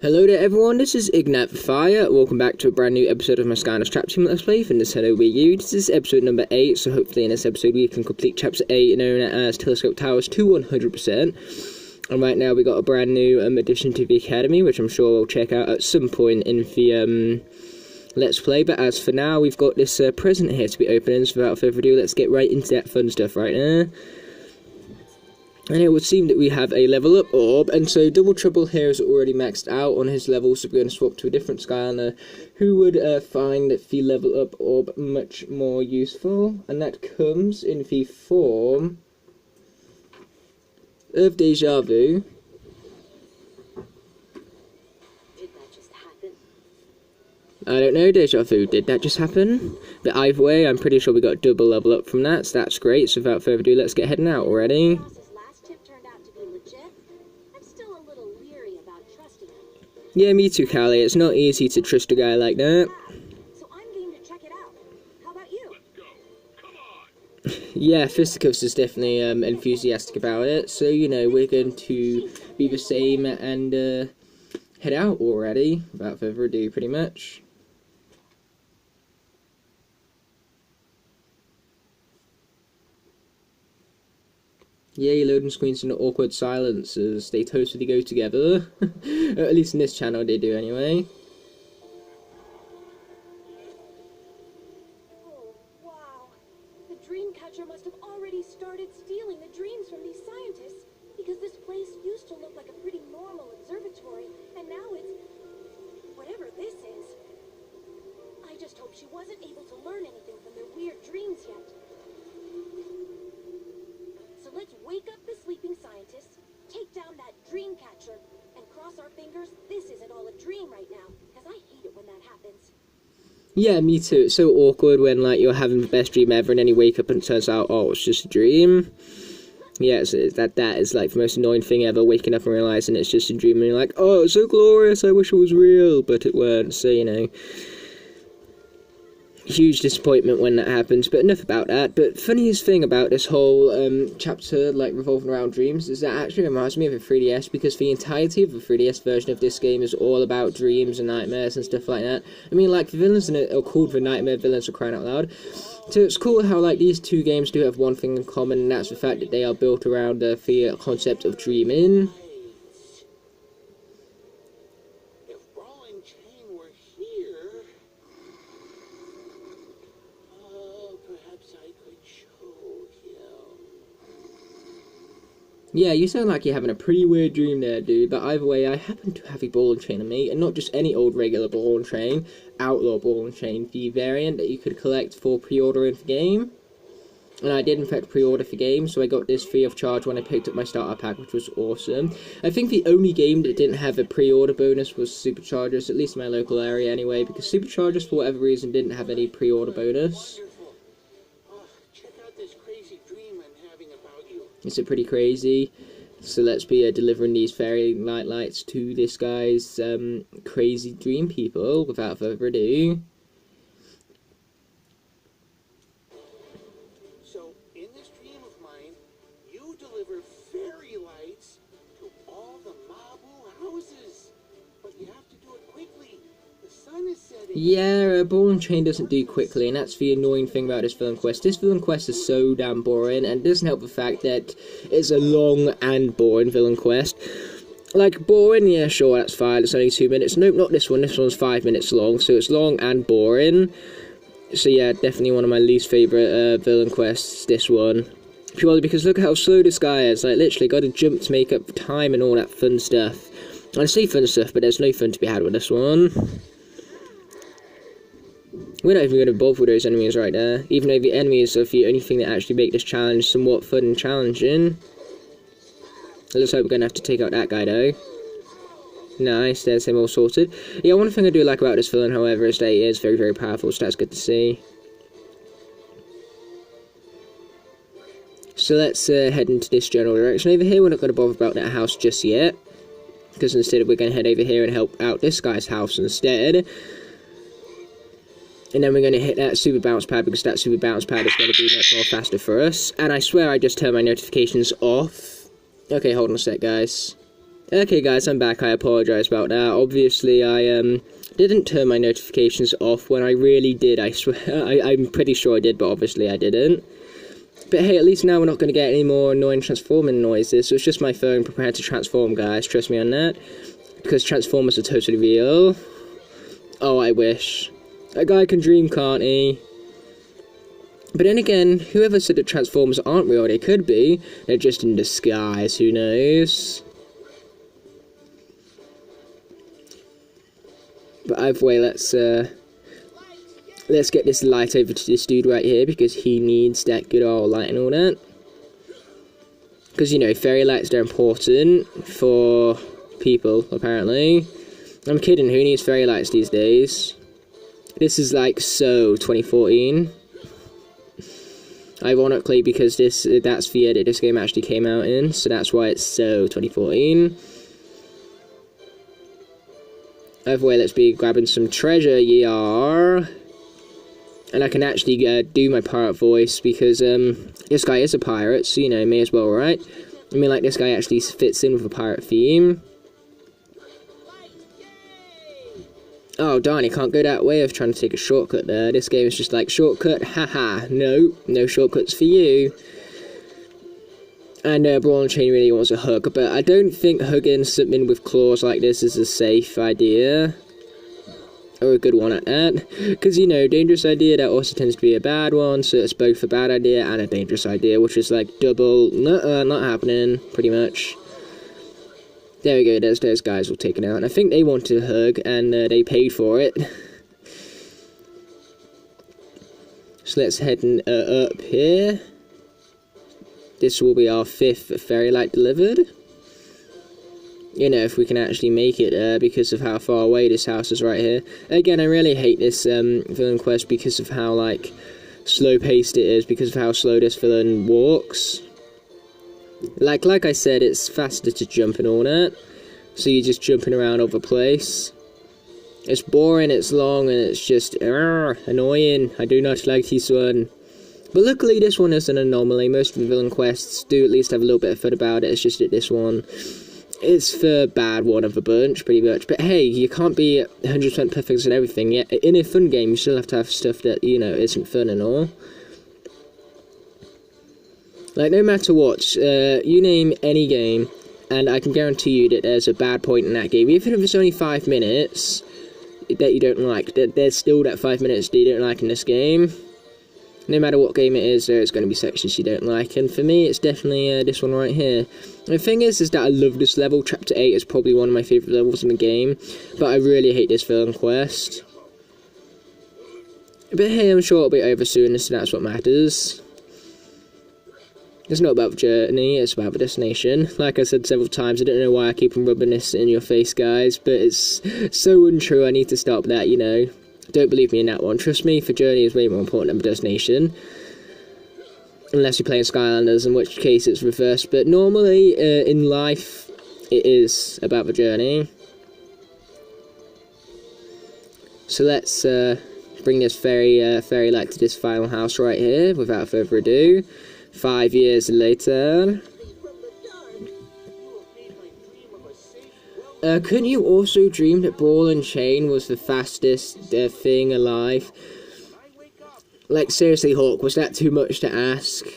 Hello there everyone, this is Wildfire. Welcome back to a brand new episode of my Skylanders Chapter Let's Play from this Hello Wii U. This is episode number 8, so hopefully in this episode we can complete Chapter 8, known as Telescope Towers, to 100%. And right now we got a brand new addition to the Academy, which I'm sure we'll check out at some point in the Let's Play. But as for now, we've got this present here to be opening, so without further ado, let's get right into that fun stuff right now. And it would seem that we have a level up orb, and so Double Trouble here is already maxed out on his level, so we're going to swap to a different Skylander who would find the level up orb much more useful, and that comes in the form of Deja Vu. Did that just happen? I don't know, Deja Vu, did that just happen? But either way, I'm pretty sure we got double level up from that, so that's great. So without further ado, let's get heading out already. Yeah, me too, Callie. It's not easy to trust a guy like that. So I'm game to check it out. How about you? Let's go. Come on. Yeah, Fisticuffs is definitely enthusiastic about it. So, you know, we're going to be the same and head out already. Without further ado, pretty much. Yay, loading screens and awkward silences. They totally go together. At least in this channel they do anyway. Oh, wow. The Dreamcatcher must have already started stealing the dreams from these scientists, because this place used to look like a pretty normal observatory, and now it's whatever this is. I just hope she wasn't able to learn anything from their weird dreams yet. Let's wake up the sleeping scientists, take down that dream catcher, and cross our fingers this isn't all a dream right now, because I hate it when that happens. Yeah, me too. It's so awkward when, like, you're having the best dream ever and then you wake up and it turns out, oh, it's just a dream. Yeah, that is, like, the most annoying thing ever, waking up and realizing it's just a dream and you're like, oh, it's so glorious, I wish it was real, but it weren't, so, you know. Huge disappointment when that happens, but enough about that. But funniest thing about this whole chapter, like, revolving around dreams, is that actually reminds me of a 3DS, because the entirety of the 3DS version of this game is all about dreams and nightmares and stuff like that. I mean, like, the villains in it are called the Nightmare Villains, for crying out loud. So it's cool how, like, these two games do have one thing in common, and that's the fact that they are built around the concept of dreaming. Yeah, you sound like you're having a pretty weird dream there, dude, but either way, I happen to have a ball and chain on me, and not just any old regular ball and chain, outlaw ball and chain, the variant that you could collect for pre-ordering the game. And I did in fact pre-order the game, so I got this free of charge when I picked up my starter pack, which was awesome. I think the only game that didn't have a pre-order bonus was Superchargers, at least in my local area anyway, because Superchargers, for whatever reason, didn't have any pre-order bonus. Is it pretty crazy? So let's be delivering these fairy night lights to this guy's crazy dream people without further ado. So, in this dream of mine, you deliver fairy lights to all the Mabu houses. But you have to do it quickly. The sun is setting. Yeah, ball and chain doesn't do quickly, and that's the annoying thing about this villain quest. This villain quest is so damn boring, and it doesn't help the fact that it's a long and boring villain quest. Like, boring, yeah, sure, that's fine, it's only 2 minutes. Nope, not this one, this one's 5 minutes long, so it's long and boring. So yeah, definitely one of my least favourite villain quests, this one. Purely because look at how slow this guy is, like, literally got to jump to make up time and all that fun stuff. I say fun stuff, but there's no fun to be had with this one. We're not even going to bother with those enemies right there, even though the enemies are the only thing that actually make this challenge somewhat fun and challenging. Let's hope we're going to have to take out that guy though. Nice, there's him all sorted. Yeah, one thing I do like about this villain, however, is that he is very, very powerful, so that's good to see. So let's head into this general direction over here. We're not going to bother about that house just yet, because instead we're going to head over here and help out this guy's house instead. And then we're going to hit that super bounce pad, because that super bounce pad is going to be much more faster for us. And I swear I just turned my notifications off. Okay, hold on a sec, guys. Okay guys, I'm back. I apologise about that. Obviously, I didn't turn my notifications off when I really did. I swear, I'm pretty sure I did, but obviously I didn't. But hey, at least now we're not going to get any more annoying transforming noises. So it's just my phone prepared to transform, guys. Trust me on that. Because Transformers are totally real. Oh, I wish. A guy can dream, can't he? But then again, whoever said that Transformers aren't real, they could be. They're just in disguise, who knows? But either way, let's get this light over to this dude right here, because he needs that good old light and all that. Because, you know, fairy lights, they're important for people, apparently. I'm kidding, who needs fairy lights these days? This is like so 2014. Ironically, because that's the year that this game actually came out in, so that's why it's so 2014. Either way, let's be grabbing some treasure, ye are. And I can actually do my pirate voice, because this guy is a pirate, so, you know, may as well, right? I mean, like, this guy actually fits in with a pirate theme. Oh, darn, he can't go that way. I was trying to take a shortcut there. This game is just like, shortcut, haha. No shortcuts for you. And Brawl and Chain really wants a hug, but I don't think hugging something with claws like this is a safe idea. Or a good one at that. Because, you know, dangerous idea, that also tends to be a bad one, so it's both a bad idea and a dangerous idea, which is like double, not happening, pretty much. There we go, there's those guys all taken out, and I think they wanted a hug, and they paid for it. So let's head up here. This will be our 5th fairy light delivered. You know, if we can actually make it because of how far away this house is right here. Again, I really hate this villain quest because of how, like, slow-paced it is, because of how slow this villain walks. Like I said, it's faster to jump and all that, so you're just jumping around over the place. It's boring, it's long, and it's just annoying. I do not like this one. But luckily, this one is an anomaly. Most of the villain quests do at least have a little bit of fun about it. It's just that this one is the bad one of the bunch, pretty much. But hey, you can't be 100% perfect at everything. Yeah, in a fun game, you still have to have stuff that, you know, isn't fun and all. Like, no matter what, you name any game, and I can guarantee you that there's a bad point in that game. Even if it's only 5 minutes that you don't like, there's still that 5 minutes that you don't like in this game. No matter what game it is, there's going to be sections you don't like, and for me, it's definitely this one right here. The thing is that I love this level. Chapter 8 is probably one of my favourite levels in the game, but I really hate this villain quest. But hey, I'm sure it'll be over soon, so that's what matters. It's not about the journey, it's about the destination. Like I said several times, I don't know why I keep on rubbing this in your face, guys, but it's so untrue. I need to stop that, you know. Don't believe me in that one. Trust me, the journey is way more important than the destination. Unless you're playing Skylanders, in which case it's reversed. But normally, in life, it is about the journey. So let's bring this fairy light to this final house right here, without further ado. 5 years later. Couldn't you also dream that Brawl and Chain was the fastest thing alive? Like, seriously, Hawk, was that too much to ask?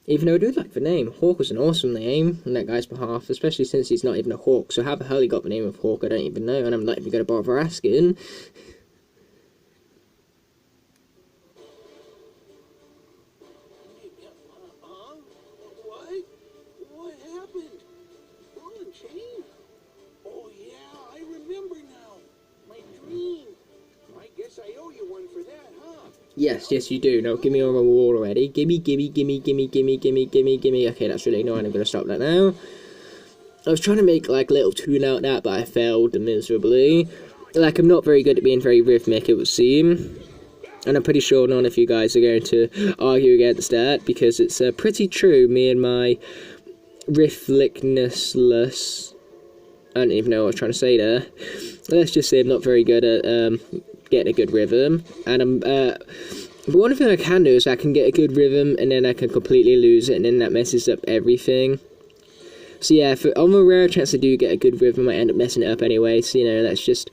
Even though I do like the name. Hawk was an awesome name on that guy's behalf, especially since he's not even a Hawk. So how the hell he got the name of Hawk, I don't even know, and I'm not even going to bother asking. Yes, you do. No, give me a reward already. Gimme. Okay, that's really annoying. I'm gonna stop that now. I was trying to make, like, little tune out that, but I failed miserably. Like, I'm not very good at being very rhythmic, it would seem. And I'm pretty sure none of you guys are going to argue against that, because it's pretty true. Me and my rifflicness. I don't even know what I was trying to say there. Let's just say I'm not very good at getting a good rhythm, and but one thing I can do is I can get a good rhythm and then I can completely lose it, and then that messes up everything. So yeah, on the rare chance I do get a good rhythm, I might end up messing it up anyway, so you know, let's just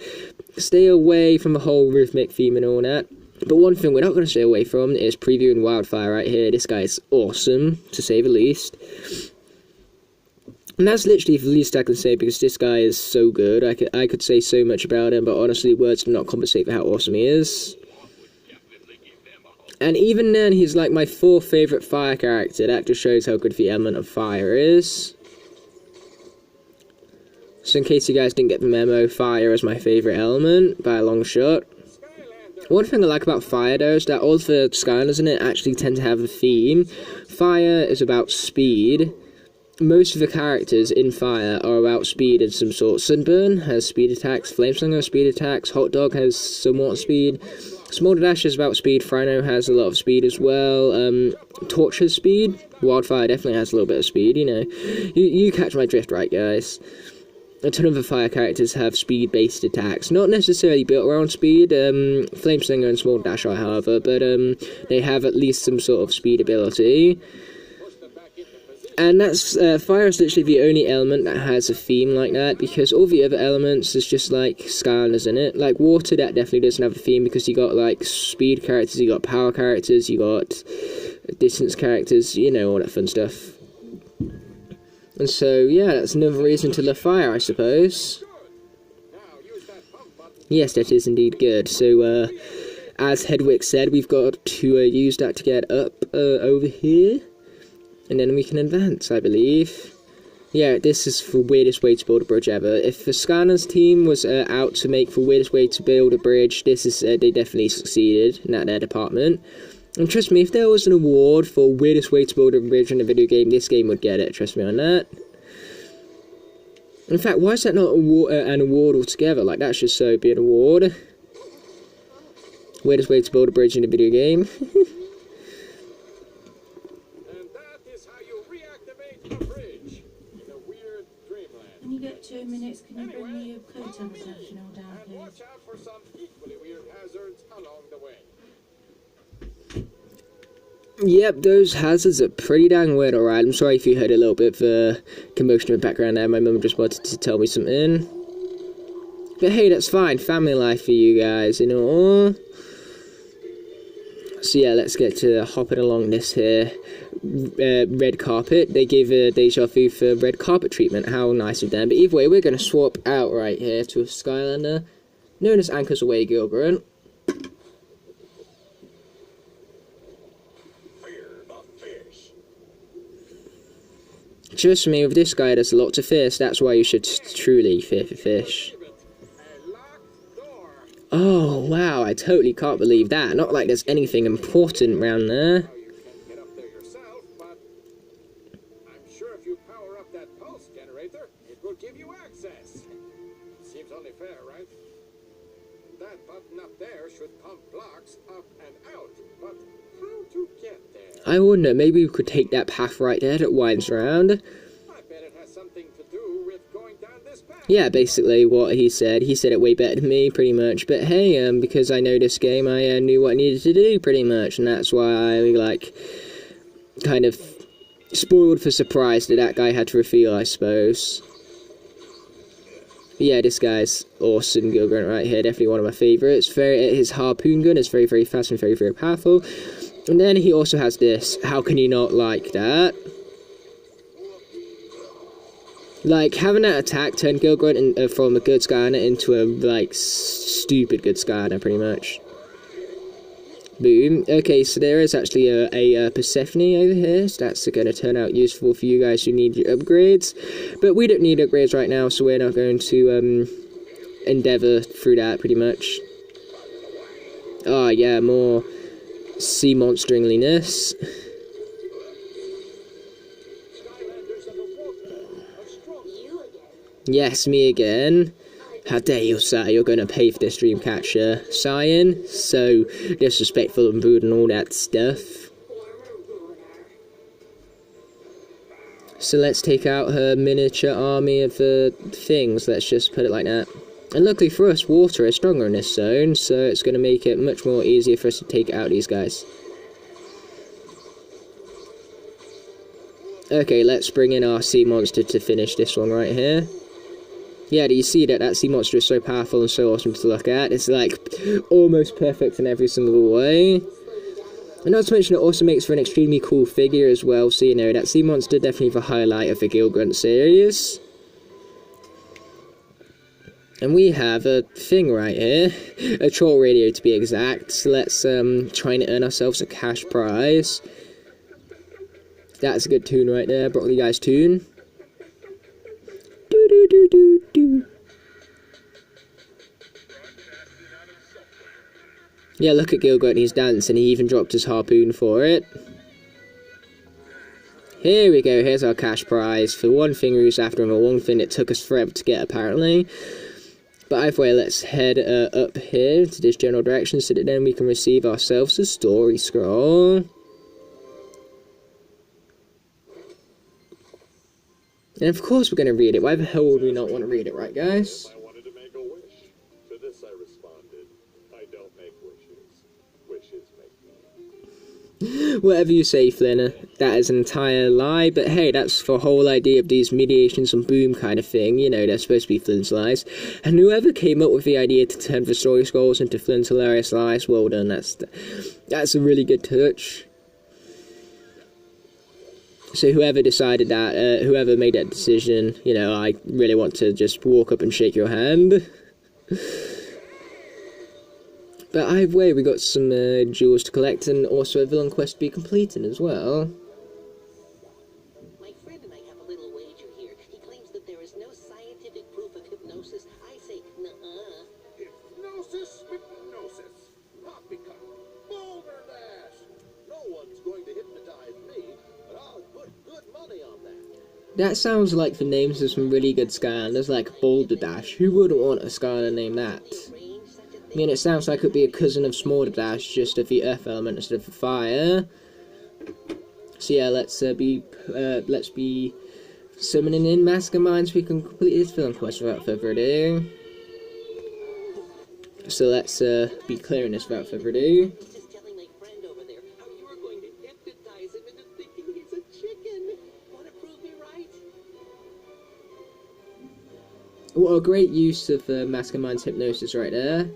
stay away from the whole rhythmic theme and all that. But one thing we're not going to stay away from is previewing Wildfire right here. This guy is awesome, to say the least. And that's literally the least I can say, because this guy is so good. I could say so much about him, but honestly, words do not compensate for how awesome he is. And even then, he's like my 4th favourite fire character. That just shows how good the element of fire is. So in case you guys didn't get the memo, fire is my favourite element, by a long shot. One thing I like about fire, though, is that all the Skylanders in it actually tend to have a theme. Fire is about speed. Most of the characters in Fire are about speed of some sort. Sunburn has speed attacks, Flameslinger has speed attacks, Hot Dog has somewhat speed, Smolder Dash is about speed, Frino has a lot of speed as well, Torch has speed, Wildfire definitely has a little bit of speed, you know. You catch my drift, right, guys? A ton of the fire characters have speed-based attacks, not necessarily built around speed. Flameslinger and Smolder Dash are, however, but they have at least some sort of speed ability. And that's fire is literally the only element that has a theme like that, because all the other elements is just like Skylanders in it. Like water, that definitely doesn't have a theme, because you got like speed characters, you got power characters, you got distance characters, you know, all that fun stuff. And so, yeah, that's another reason to love fire, I suppose. Yes, that is indeed good. So, as Hedwig said, we've got to use that to get up over here. And then we can advance, I believe. Yeah, this is the weirdest way to build a bridge ever. If the Skylanders team was out to make the weirdest way to build a bridge, this is they definitely succeeded in that department. And trust me, if there was an award for weirdest way to build a bridge in a video game, this game would get it, trust me on that. In fact, why is that not an award altogether? Like, that should so be an award. Weirdest way to build a bridge in a video game. And that is how you reactivate a bridge in a weird dreamland. When you get 2 minutes, can you bring me a Kotem National down, And please? watch out for some equally weird hazards along the way. Yep, those hazards are pretty dang weird, alright. I'm sorry if you heard a little bit of commotion in the background there. My mum just wanted to tell me something. But hey, that's fine. Family life for you guys, you know. So yeah, let's get to hopping along this here red carpet. They gave Deja Vu for red carpet treatment. How nice of them. But either way, we're going to swap out right here to a Skylander known as Anchors Away Gilgrunt. Trust me, with this guy, there's a lot to fish. That's why you should truly fear for fish. Oh, wow, I totally can't believe that. Not like there's anything important around there. You can get up there yourself, but I'm sure if you power up that pulse generator, it will give you access. Seems only fair, right? That button up there should pump blocks up and out, but how to get there? I wonder, maybe we could take that path right there that winds around. I bet it has something to do with going down this path. Yeah, basically what he said. He said it way better than me, pretty much. But hey, because I know this game, I knew what I needed to do, pretty much. And that's why I, like, kind of spoiled for surprise that guy had to reveal, I suppose. But yeah, this guy's awesome, Gilgrunt right here. Definitely one of my favourites. His harpoon gun is very, very fast and very, very powerful. And then he also has this. How can you not like that? Like, having that attack turn Gilgrunt from a good Skylander into a, like, stupid good Skylander, pretty much. Boom. Okay, so there is actually a Persephone over here, so that's going to turn out useful for you guys who need your upgrades. But we don't need upgrades right now, so we're not going to endeavour through that, pretty much. Oh, yeah, more sea monsteringliness. Yes, me again. How dare you say you're going to pay for this Dreamcatcher, Cyan? So disrespectful and rude and all that stuff. So let's take out her miniature army of things, let's just put it like that. And luckily for us, water is stronger in this zone, so it's going to make it much more easier for us to take out these guys. Okay, let's bring in our sea monster to finish this one right here. Yeah, do you see that? That sea monster is so powerful and so awesome to look at. It's like almost perfect in every single way. And not to mention, it also makes for an extremely cool figure as well. So, you know, that sea monster definitely the highlight of the Gilgrunt series. And we have a thing right here, a troll radio to be exact. So let's try and earn ourselves a cash prize. That's a good tune right there, Broccoli Guy's tune. Do do do do do. Yeah, look at Gilgrunt, he's dancing. He even dropped his harpoon for it. Here we go. Here's our cash prize for one thing we was after him, or one thing that took us forever to get apparently. But either way, let's head up here to this general direction so that then we can receive ourselves a story scroll. And of course we're going to read it. Why the hell would we not want to read it, right guys? I wanted to make a wish. To this I responded, I don't make wishes. Wishes make me. Whatever you say, Flynn, that is an entire lie, but hey, that's the whole idea of these mediations and boom kind of thing, you know, they're supposed to be Flynn's lies, and whoever came up with the idea to turn the story scrolls into Flynn's hilarious lies, well done, that's a really good touch. So whoever decided that, whoever made that decision, you know, I really want to just walk up and shake your hand. But either way, we got some jewels to collect and also a villain quest to be completed as well. My friend and I have a little wager here. He claims that there is no scientific proof of hypnosis. I say, nuh-uh. Hypnosis, hypnosis. Poppycock, boulder dash. No one's going to hypnotize me, but I'll put good money on that. That sounds like the names of some really good Skylanders, like Boulder Dash. Who wouldn't want a Skylander named that? I mean, it sounds like it would be a cousin of Smolder Dash, just of the earth element instead of the fire. So yeah, let's be summoning in Masterminds so we can complete this film quest without further ado. So let's be clearing this without further ado. Just telling my friend over there how you were going to hypnotize him into thinking he's a chicken. Want to prove me right? What a great use of Mastermind's hypnosis right there.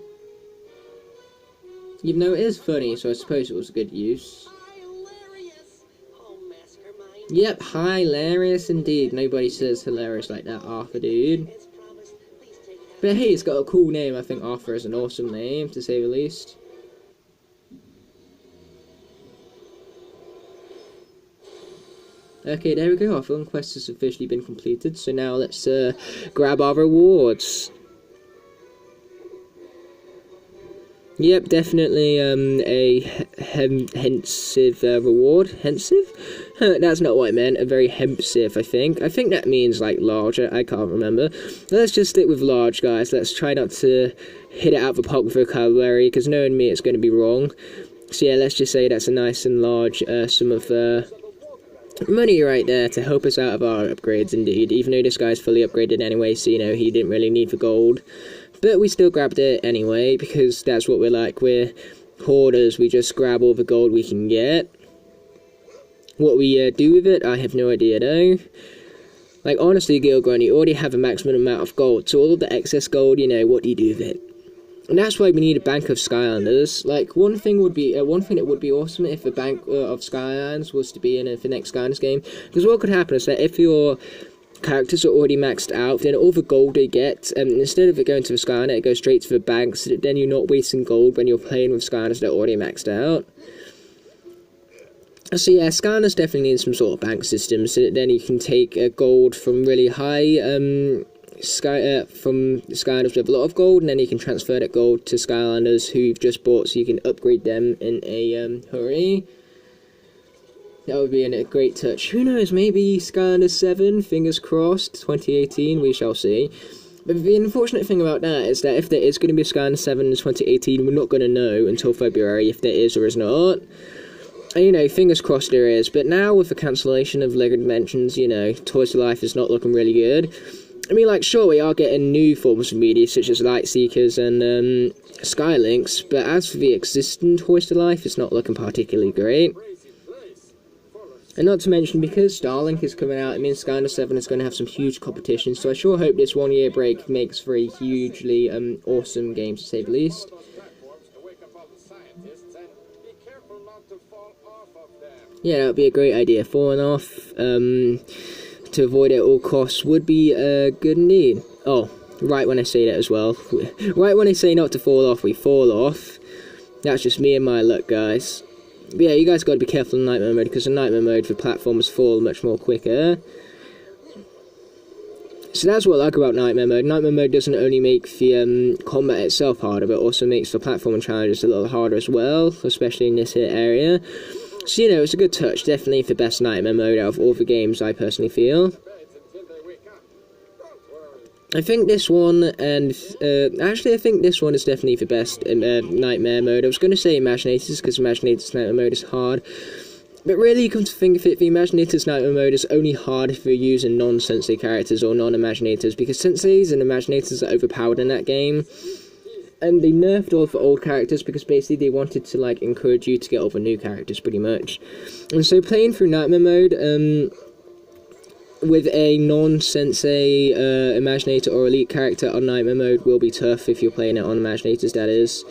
Even though it is funny, so I suppose it was a good use. Hilarious! Oh, Mastermind. Yep, hilarious indeed. Nobody says hilarious like that, Arthur, dude. As promised, please take half. But hey, it's got a cool name. I think Arthur is an awesome name, to say the least. Okay, there we go. Our film quest has officially been completed. So now let's grab our rewards. Yep, definitely a hensive reward. Hensive? That's not what I meant. A very hempsive, I think. I think that means, like, large. I can't remember. Let's just stick with large, guys. Let's try not to hit it out of the park with vocabulary, because knowing me, it's going to be wrong. So yeah, let's just say that's a nice and large sum of money right there to help us out of our upgrades, indeed. Even though this guy's fully upgraded anyway, so, you know, he didn't really need the gold. But we still grabbed it anyway, because that's what we're like. We're hoarders. We just grab all the gold we can get. What we do with it, I have no idea, though. Like, honestly, Gilgrunt, you already have a maximum amount of gold. So all of the excess gold, you know, what do you do with it? And that's why we need a bank of Skylanders. Like, one thing that would be awesome if a bank of Skylanders was to be in the next Skylanders game. Because what could happen is that if your characters are already maxed out, then all the gold they get, instead of it going to the Skylander, it goes straight to the bank, so that then you're not wasting gold when you're playing with Skylanders that are already maxed out. So yeah, Skylanders definitely need some sort of bank system, so that then you can take gold from really high, from Skylanders with a lot of gold, and then you can transfer that gold to Skylanders who you've just bought, so you can upgrade them in a hurry. That would be a great touch. Who knows, maybe Skylanders 7, fingers crossed, 2018, we shall see. But the unfortunate thing about that is that if there is going to be a Skylanders 7 in 2018, we're not going to know until February if there is or is not. And, you know, fingers crossed there is. But now with the cancellation of LEGO Dimensions, you know, Toys to Life is not looking really good. I mean, like, sure, we are getting new forms of media, such as Light Seekers and Skylinks, but as for the existing Toys to Life, it's not looking particularly great. And not to mention, because Starlink is coming out, it means Skylanders 7 is going to have some huge competition, so I sure hope this 1 year break makes for a hugely awesome game, to say the least. Yeah, that would be a great idea. Falling off to avoid it at all costs would be good indeed. Oh, right when I say that as well. Right when I say not to fall off, we fall off. That's just me and my luck, guys. But yeah, you guys got to be careful in Nightmare Mode, because in Nightmare Mode, the platforms fall much more quicker. So that's what I like about Nightmare Mode. Nightmare Mode doesn't only make the combat itself harder, but also makes the platforming challenges a little harder as well, especially in this here area. So, you know, it's a good touch. Definitely the best Nightmare Mode out of all the games, I personally feel. I think this one, and actually I think this one is definitely the best Nightmare Mode. I was going to say Imaginators, because Imaginators Nightmare Mode is hard. But really, you come to think of it, the Imaginators Nightmare Mode is only hard if you're using non-Sensei characters or non-Imaginators, because Senseis and Imaginators are overpowered in that game. And they nerfed all the old characters because basically they wanted to, like, encourage you to get all the new characters, pretty much. And so playing through Nightmare Mode, with a non-Sensei Imaginator or Elite character on Nightmare Mode will be tough if you're playing it on Imaginators, that is.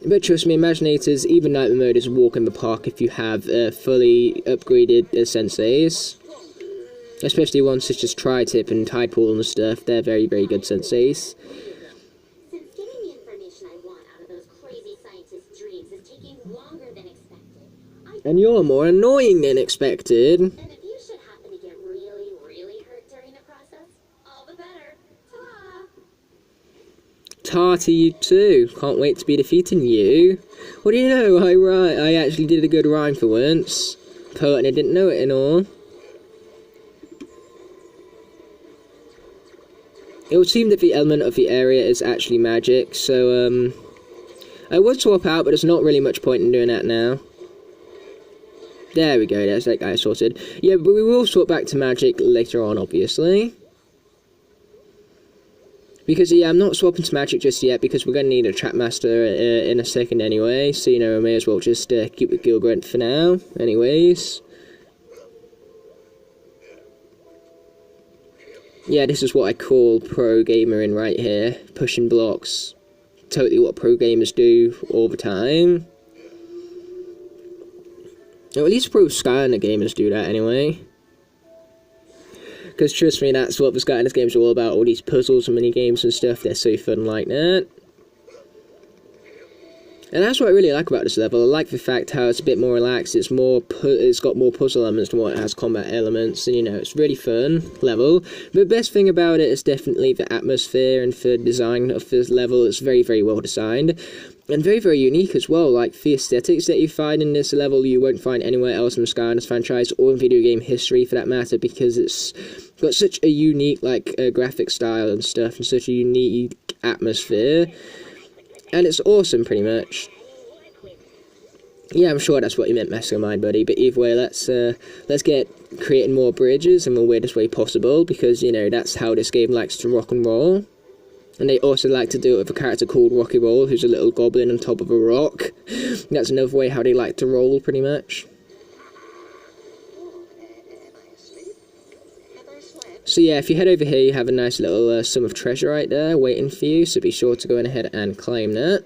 But trust me, Imaginators, even Nightmare Mode is a walk in the park if you have fully upgraded Senseis. Especially ones such as Tri-Tip and Tidepool and stuff, they're very, very good Senseis. Since getting the information I want out of those crazy scientists' dreams is taking longer than expected, And you're more annoying than expected. And if you should happen to get really, really hurt during the process, all the better. Ta! Ta to you too. Can't wait to be defeating you. What do you know? I actually did a good rhyme for once. Poet and I didn't know it and all. It would seem that the element of the area is actually magic, so I would swap out, but there's not really much point in doing that now. There we go, there's that guy sorted. Yeah, but we will swap back to magic later on, obviously. Because, yeah, I'm not swapping to magic just yet, because we're going to need a trap master in a second anyway, so, you know, I may as well just keep with Gilgrunt for now, anyways. Yeah, this is what I call pro gamering right here, pushing blocks. Totally what pro gamers do all the time. Or at least pro Skylander gamers do that anyway. Because trust me, that's what the Skylanders games are all about, all these puzzles and mini-games and stuff, they're so fun like that. And that's what I really like about this level. I like the fact how it's a bit more relaxed, it's got more puzzle elements than what it has combat elements, and you know, it's really fun level. But the best thing about it is definitely the atmosphere and the design of this level. It's very, very well designed. And very, very unique as well. Like, the aesthetics that you find in this level, you won't find anywhere else in the Skylanders franchise, or in video game history for that matter, because it's got such a unique, like, graphic style and stuff, and such a unique atmosphere. And it's awesome, pretty much. Yeah, I'm sure that's what you meant, Mastermind Buddy, but either way, let's get creating more bridges in the weirdest way possible, because, you know, that's how this game likes to rock and roll. And they also like to do it with a character called Rocky Roll, who's a little goblin on top of a rock. That's another way how they like to roll, pretty much. So yeah, if you head over here, you have a nice little sum of treasure right there waiting for you, so be sure to go ahead and claim that.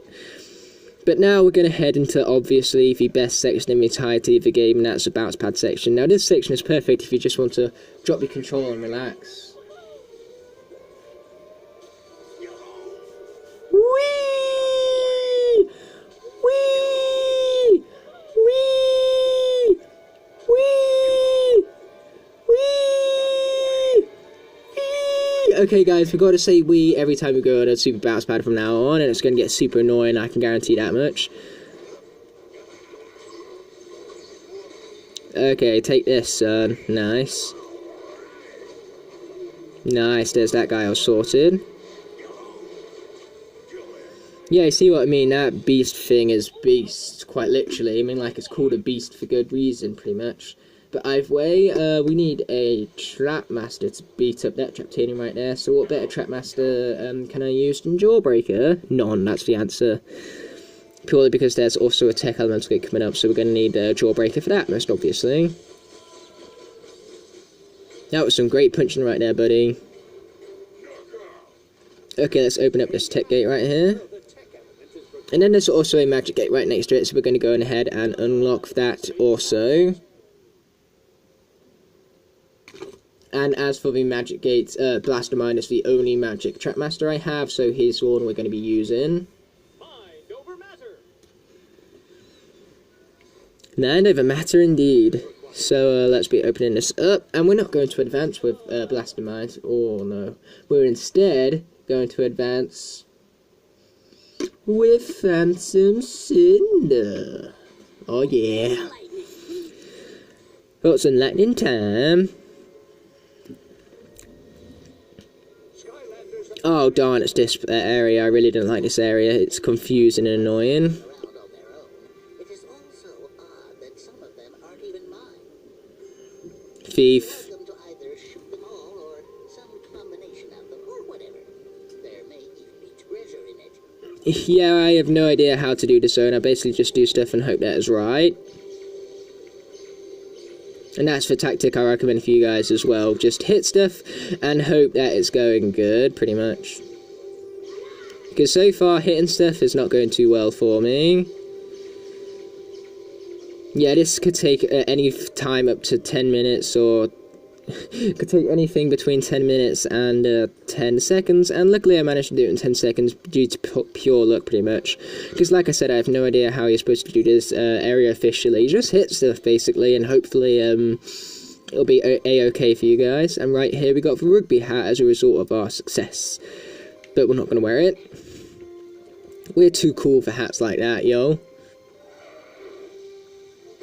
But now we're going to head into, obviously, the best section in the entirety of the game, and that's the bounce pad section. Now, this section is perfect if you just want to drop your controller and relax. Whee! Whee! Whee! Whee! Whee! Whee! Okay, guys, we've got to say wee every time we go on a super bounce pad from now on, and it's going to get super annoying, I can guarantee that much. Okay, take this, son. Nice. Nice, there's that guy all sorted. Yeah, you see what I mean? That beast thing is beast, quite literally. I mean, like, it's called a beast for good reason, pretty much. But either way, we need a trap master to beat up that Traptanium right there. So what better trap master can I use than Jawbreaker? None, that's the answer. purely because there's also a tech elemental gate coming up, so we're going to need a Jawbreaker for that, most obviously. That was some great punching right there, buddy. Okay, let's open up this tech gate right here. And then there's also a magic gate right next to it, so we're going to go ahead and unlock that also. And as for the magic gates, Blastermind is the only magic trap master I have, so he's the one we're going to be using. Mind over matter. Mind over matter indeed. So let's be opening this up, and we're not going to advance with Blastermind. Oh no, we're instead going to advance with Phantom Cinder. Oh yeah. Got some lightning time. Oh darn, it's this area. I really don't like this area. It's confusing and annoying. Around on their own. It is also odd that some of them aren't even mine. Thief. Welcome to either shoot them all or some combination of them or whatever. There may even be treasure in it. Yeah, I have no idea how to do this zone. I basically just do stuff and hope that is right. And that's the tactic I recommend for you guys as well. Just hit stuff and hope that it's going good, pretty much. Because so far, hitting stuff is not going too well for me. Yeah, this could take any time up to 10 minutes, or could take anything between 10 minutes and 10 seconds. And luckily I managed to do it in 10 seconds due to pure luck, pretty much. Because like I said, I have no idea how you're supposed to do this area officially. You just hit stuff, basically, and hopefully it'll be a-okay for you guys. And right here we got the rugby hat as a result of our success. But we're not going to wear it. We're too cool for hats like that, yo.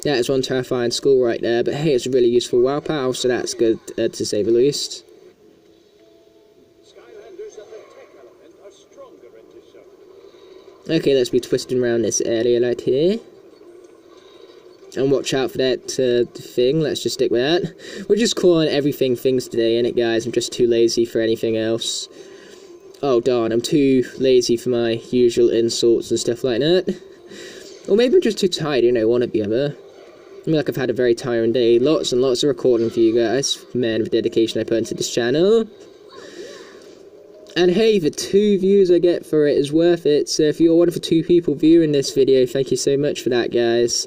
That is one terrifying skull right there, but hey, it's a really useful WoW pal, so that's good to say the least. Skylanders of the tech element are stronger in this zone. Okay, let's be twisting around this area right here. And watch out for that thing, let's just stick with that. We're just calling everything things today, innit guys? I'm just too lazy for anything else. Oh darn, I'm too lazy for my usual insults and stuff like that. Or maybe I'm just too tired, you know, one or the other. I mean, like, I've had a very tiring day. Lots and lots of recording for you guys. Man, of dedication I put into this channel. And hey, the 2 views I get for it is worth it. So if you're one of the 2 people viewing this video, thank you so much for that, guys.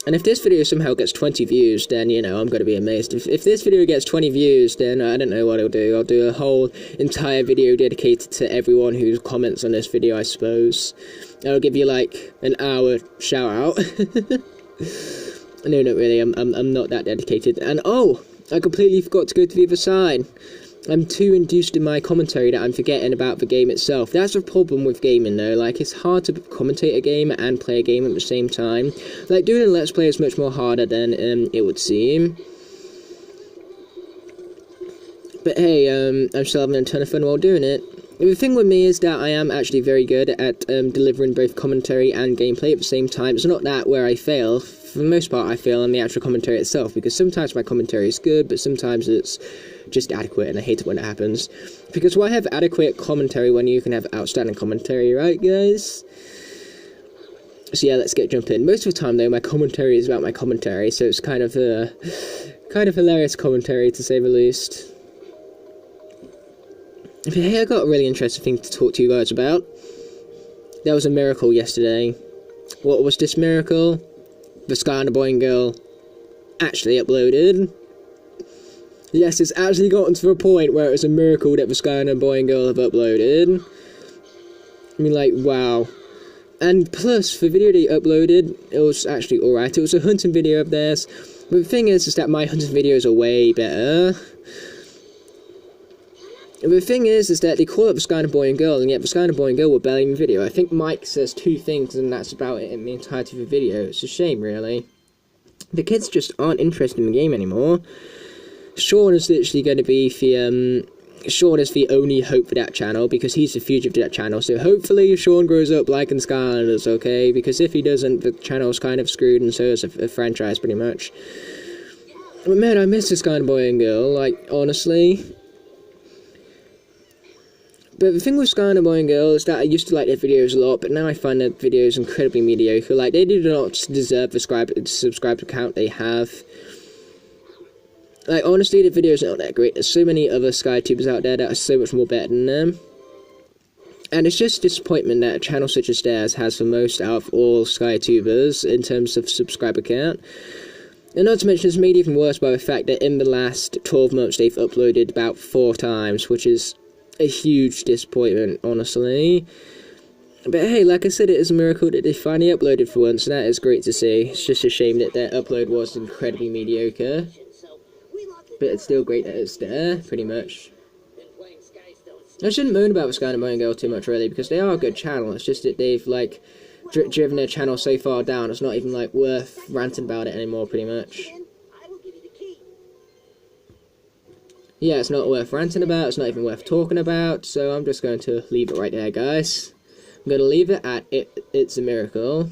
And if this video somehow gets 20 views, then, you know, I'm going to be amazed. If this video gets 20 views, then I don't know what I'll do. I'll do a whole entire video dedicated to everyone who comments on this video, I suppose. I'll give you, like, an hour shout-out. No, not really. I'm not that dedicated. And, oh, I completely forgot to go to the other side. I'm too induced in my commentary that I'm forgetting about the game itself. That's a problem with gaming, though. Like, it's hard to commentate a game and play a game at the same time. Like, doing a Let's Play is much more harder than it would seem. But hey, I'm still having a ton of fun while doing it. The thing with me is that I am actually very good at delivering both commentary and gameplay at the same time. It's not that where I fail. For the most part, I fail on the actual commentary itself, because sometimes my commentary is good, but sometimes it's just adequate, and I hate it when it happens. Because why have adequate commentary when you can have outstanding commentary, right, guys? So yeah, let's get jumping. Most of the time, though, my commentary is about my commentary, so it's kind of hilarious commentary, to say the least. But hey, I got a really interesting thing to talk to you guys about. There was a miracle yesterday. What was this miracle? The Skylander boy and girl actually uploaded. Yes, it's actually gotten to the point where it's a miracle that the Skylander boy and girl have uploaded. I mean, like, wow. And plus, the video they uploaded, it was actually alright. It was a hunting video of theirs. But the thing is that my hunting videos are way better. And the thing is that they call it the Skylander boy and girl, and yet the Skylander boy and girl were barely in the video. I think Mike says 2 things, and that's about it in the entirety of the video. It's a shame, really. The kids just aren't interested in the game anymore. Sean is literally going to be the, Sean is the only hope for that channel, because he's the future of that channel. So hopefully Sean grows up liking Skylanders, okay? Because if he doesn't, the channel's kind of screwed, and so is a franchise, pretty much. But man, I miss the Skylander boy and girl, like, honestly. But the thing with Skylander Boy and Girl is that I used to like their videos a lot, but now I find their videos incredibly mediocre. Like, they do not deserve the subscriber count they have. Like, honestly, the videos are not that great. There's so many other SkyTubers out there that are so much more better than them. And it's just disappointment that a channel such as theirs has the most out of all SkyTubers in terms of subscriber count. And not to mention, it's made even worse by the fact that in the last 12 months they've uploaded about 4 times, which is a huge disappointment, honestly. But hey, like I said, it is a miracle that they finally uploaded for once, and that is great to see. It's just a shame that their upload was incredibly mediocre. But it's still great that it's there, pretty much. I shouldn't moan about the Skylander Boy and Girl too much, really, because they are a good channel. It's just that they've, like, driven their channel so far down, it's not even, like, worth ranting about it anymore, pretty much. Yeah, it's not worth ranting about, it's not even worth talking about, so I'm just going to leave it right there, guys. I'm going to leave it at It's a Miracle.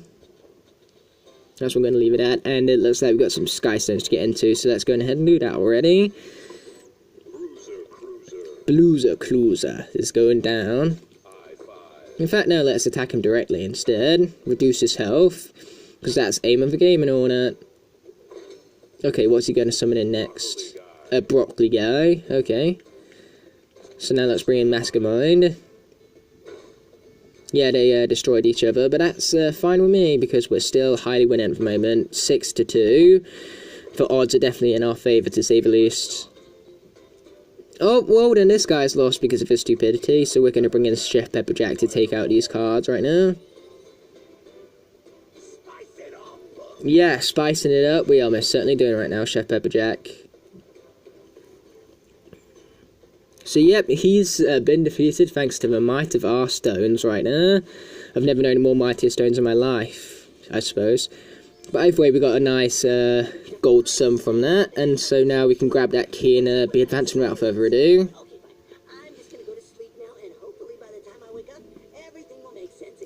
That's what I'm going to leave it at, and it looks like we've got some Skystones to get into, so let's go ahead and do that already. Blueser is going down. In fact, now let's attack him directly instead. Reduce his health, because that's aim of the game and all that. Okay, what's he going to summon in next? A broccoli guy, okay. So now let's bring in Mastermind. Yeah, they destroyed each other, but that's fine with me, because we're still highly winning at the moment. 6-2. The odds are definitely in our favour, to say the least. Oh, well, then this guy's lost because of his stupidity, so we're going to bring in Chef Pepperjack to take out these cards right now. Yeah, spicing it up. We are most certainly doing it right now, Chef Pepperjack. So, yep, he's been defeated thanks to the might of our stones right now. I've never known more mightier stones in my life, I suppose. But either way, we got a nice gold sum from that, and so now we can grab that key and be advancing without further ado.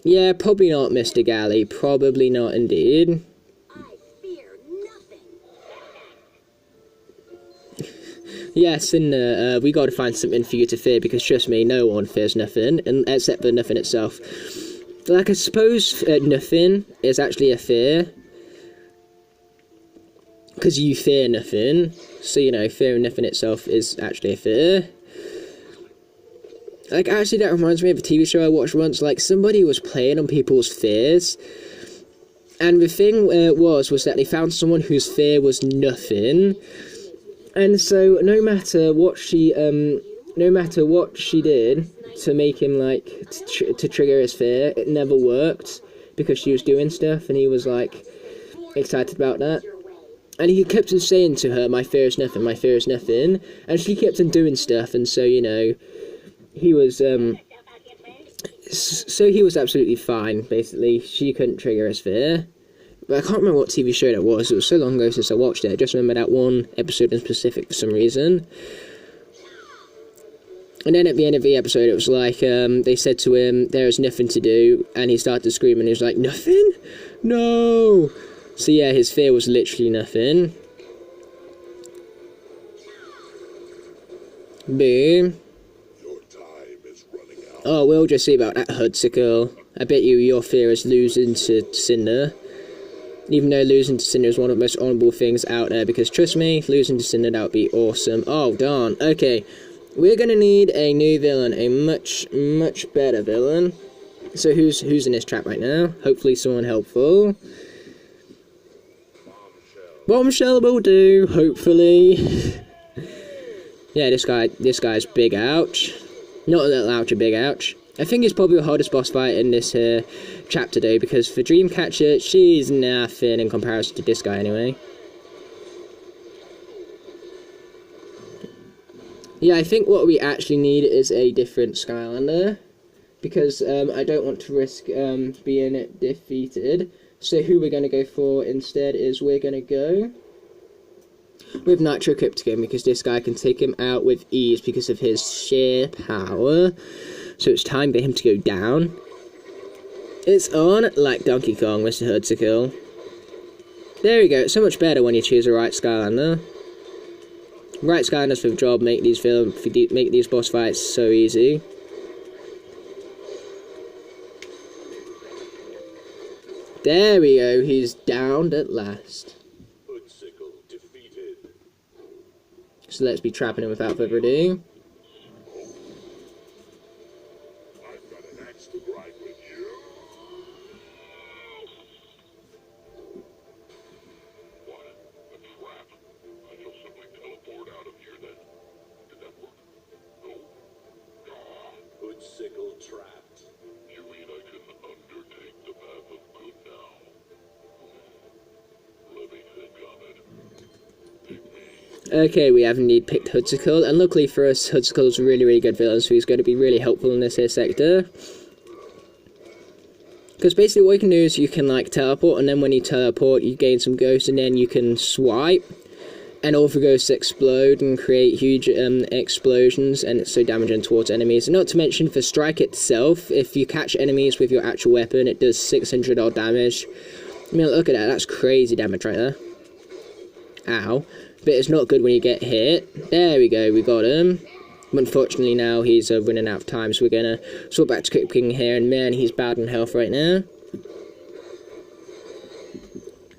Yeah, probably not, Mr. Galley. Probably not indeed. Yes, and we got to find something for you to fear, because trust me, no one fears nothing, and except for nothing itself. Like, I suppose nothing is actually a fear, because you fear nothing, so, you know, fearing nothing itself is actually a fear. Like, actually, that reminds me of a TV show I watched once. Like, somebody was playing on people's fears, and the thing was that they found someone whose fear was nothing, and so no matter what she did to make him, like, to trigger his fear, it never worked, because she was doing stuff, and he was, like, excited about that. And he kept on saying to her, my fear is nothing, my fear is nothing. And she kept on doing stuff, and so, you know, he was, so he was absolutely fine, basically. She couldn't trigger his fear. But I can't remember what TV show that was. It was so long ago since I watched it. I just remember that one episode in specific for some reason. And then at the end of the episode, it was like, they said to him, there is nothing to do. And he started screaming, he was like, nothing? No! So yeah, his fear was literally nothing. Boom. Oh, we'll just see about that, Hudsicle. I bet you your fear is losing to Cinder. Even though losing to Cinder is one of the most honourable things out there, because trust me, losing to Cinder, that would be awesome. Oh, darn. Okay, we're going to need a new villain, a much, much better villain. So who's in this trap right now? Hopefully someone helpful. Bombshell will do, hopefully. Yeah, this guy's big ouch. Not a little ouch, a big ouch. I think it's probably the hardest boss fight in this chapter though, because for Dreamcatcher, she's nothing in comparison to this guy anyway. Yeah, I think what we actually need is a different Skylander, because I don't want to risk being defeated. So who we're going to go for instead is we're going to go with Nitro Crypticum, because this guy can take him out with ease because of his sheer power. So it's time for him to go down. It's on like Donkey Kong, Mr. Hudsicle. There we go, it's so much better when you choose the right Skylander. Right Skylanders for the job make these boss fights so easy. There we go, he's downed at last. Hoodsicle defeated. So let's be trapping him without further ado. I've got an axe to grind with you. What? A trap? I shall simply teleport out of here then. Did that work? No. Hoodsicle trapped. You mean I can undertake the path of good now? Let me think on it. Okay, we have indeed picked Hoodsicle, and luckily for us, Hoodsicle is a really good villain, so he's going to be really helpful in this here sector. Because basically what you can do is you can like teleport, and then when you teleport you gain some ghosts, and then you can swipe, and all the ghosts explode and create huge explosions, and it's so damaging towards enemies. And not to mention the strike itself, if you catch enemies with your actual weapon, it does 600 odd damage. I mean, look at that, that's crazy damage right there. Ow. But it's not good when you get hit. There we go, we got him. Unfortunately now he's running out of time, so we're going to swap back to Crypt King here, and man, he's bad in health right now.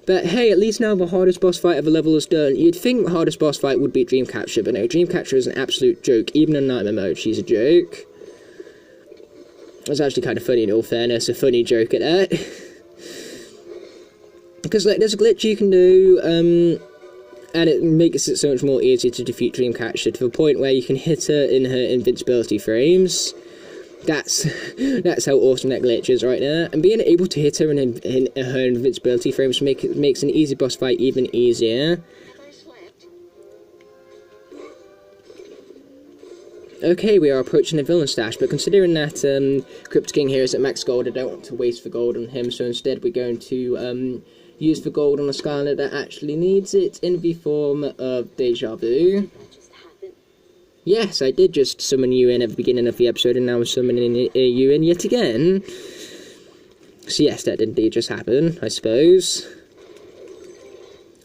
But hey, at least now the hardest boss fight of the level is done. You'd think the hardest boss fight would be Dreamcatcher, but no, Dreamcatcher is an absolute joke. Even in Nightmare mode, she's a joke. It's actually kind of funny in all fairness, a funny joke at that. Because like, there's a glitch you can do, and it makes it so much more easier to defeat Dreamcatcher, to the point where you can hit her in her invincibility frames. That's how awesome that glitch is right now. And being able to hit her in her invincibility frames makes an easy boss fight even easier. Okay, we are approaching the villain stash, but considering that Crypt King here is at max gold, I don't want to waste the gold on him, so instead we're going to use the gold on a Skylander that actually needs it in the form of Deja Vu. Yes, I did just summon you in at the beginning of the episode, and now I'm summoning you in yet again. So yes, that did indeed just happen, I suppose.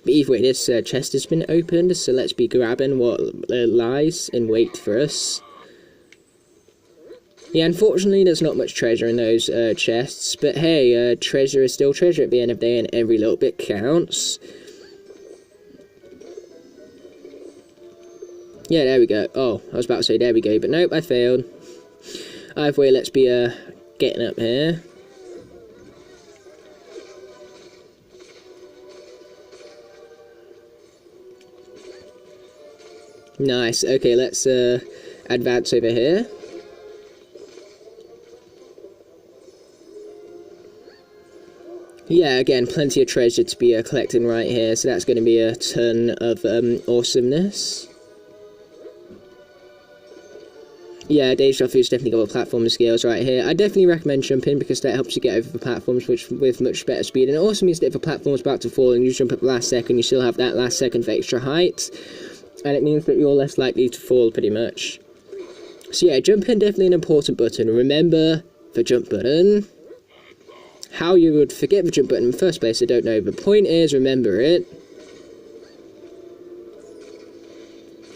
But either way, this chest has been opened, so let's be grabbing what lies in wait for us. Yeah, unfortunately there's not much treasure in those chests, but hey, treasure is still treasure at the end of the day, and every little bit counts. Yeah, there we go. Oh, I was about to say there we go, but nope, I failed. Either way, let's be getting up here. Nice, okay, let's advance over here. Yeah, again, plenty of treasure to be collecting right here, so that's going to be a ton of awesomeness. Yeah, Deja Vu's definitely got the platform skills right here. I definitely recommend jumping, because that helps you get over the platforms with much better speed. And it also means that if a platform's about to fall and you jump at the last second, you still have that last second of extra height. And it means that you're less likely to fall, pretty much. So yeah, jumping definitely an important button. Remember the jump button. How you would forget the jump button in the first place, I don't know. The point is, remember it.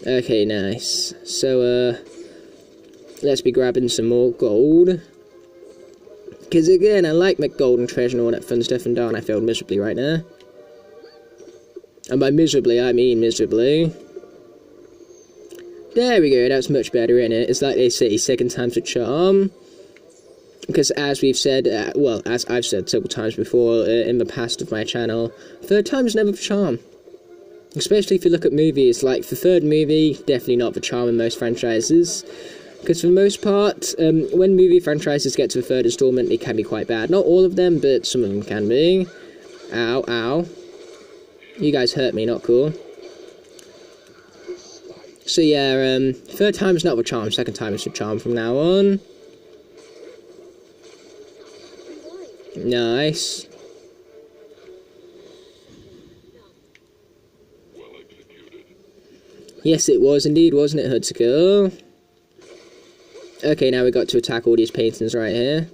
Okay, nice. So, let's be grabbing some more gold. Because again, I like my golden treasure and all that fun stuff, and darn, I failed miserably right now. And by miserably, I mean miserably. There we go, that's much better, isn't it? It's like they say, second time's a charm. Because as we've said, well, as I've said several times before in the past of my channel, third time's never the charm. Especially if you look at movies, like the third movie, definitely not the charm in most franchises. Because for the most part, when movie franchises get to the third installment, they can be quite bad. Not all of them, but some of them can be. Ow, ow. You guys hurt me, not cool. So yeah, third time's not the charm, second time is the charm from now on. Nice. Well executed. Yes, it was indeed, wasn't it, Hoodsicle? Okay, now we've got to attack all these paintings right here.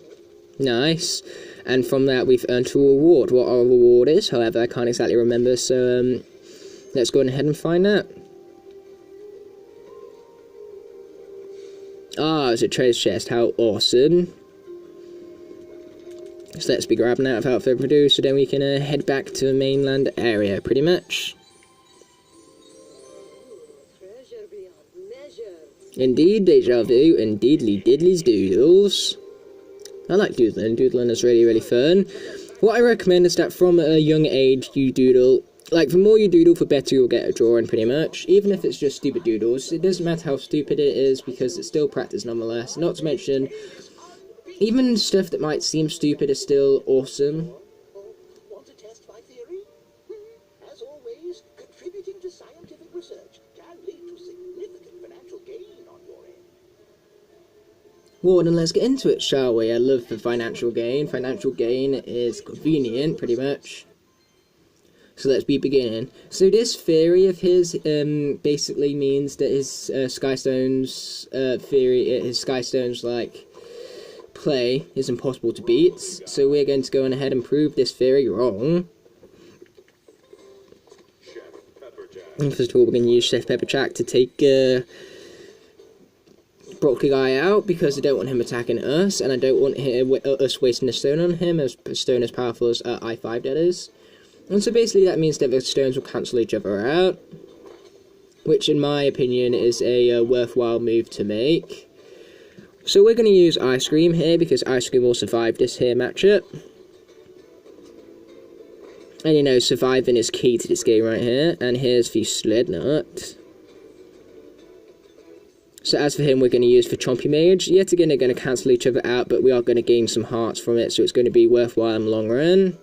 Nice. And from that, we've earned a reward. What our reward is, however, I can't exactly remember, so let's go ahead and find that. Ah, it's a treasure chest. How awesome. So So let's be grabbing that without further ado, so then we can head back to the mainland area, pretty much. Treasure beyond measure. Indeed, deja vu, and diddly diddly's doodles. I like doodling. Doodling is really, really fun. What I recommend is that from a young age, you doodle. Like, the more you doodle, the better you'll get at drawing, pretty much. Even if it's just stupid doodles. It doesn't matter how stupid it is, because it's still practice nonetheless. Not to mention, even stuff that might seem stupid is still awesome. Want to test my theory? As always, contributing to scientific research can lead to significant financial gain on your end. Well, then let's get into it, shall we? I love the financial gain. Financial gain is convenient, pretty much. So let's be beginning. So this theory of his basically means that his Skystones his Skystones like play is impossible to beat. So we're going to go on ahead and prove this theory wrong. And first of all, we're going to use Chef Pepperjack to take Broccoli Guy out, because I don't want him attacking us, and I don't want us wasting a stone on him, as a stone as powerful as I5 that is. And so basically that means that the stones will cancel each other out, which in my opinion is a worthwhile move to make. So we're going to use Ice Cream here, because Ice Cream will survive this here matchup. And you know, surviving is key to this game right here. And here's the Sled Nut. So as for him, we're going to use the Chompy Mage. Yet again, they're going to cancel each other out, but we are going to gain some hearts from it, so it's going to be worthwhile in the long run.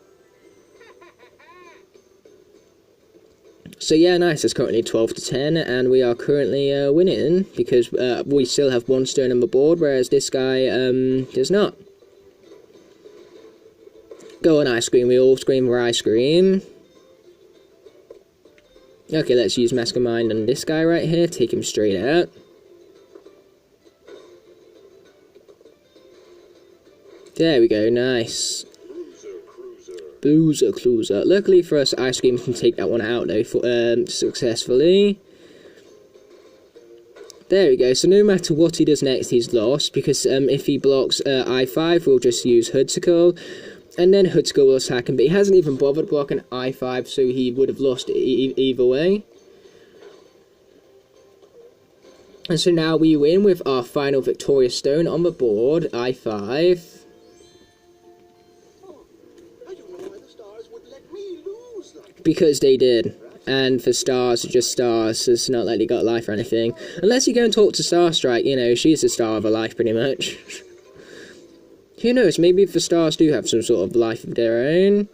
So yeah, nice, it's currently 12 to 10, and we are currently winning, because we still have one stone on the board, whereas this guy does not. Go on, Ice Cream, we all scream for Ice Cream. Okay, let's use Mastermind on this guy right here, take him straight out. There we go, nice. Boozer Cruiser. Luckily for us, Ice Cream can take that one out though successfully. There we go, so no matter what he does next, he's lost, because if he blocks I5, we'll just use Hoodsicle, and then Hoodsicle will attack him, but he hasn't even bothered blocking I5, so he would have lost either way. And so now we win with our final victorious stone on the board, I5. Because they did, and for stars are just stars, so it's not like they got life or anything. Unless you go and talk to Starstrike, you know, she's the star of her life pretty much. Who knows, maybe if the stars do have some sort of life of their own,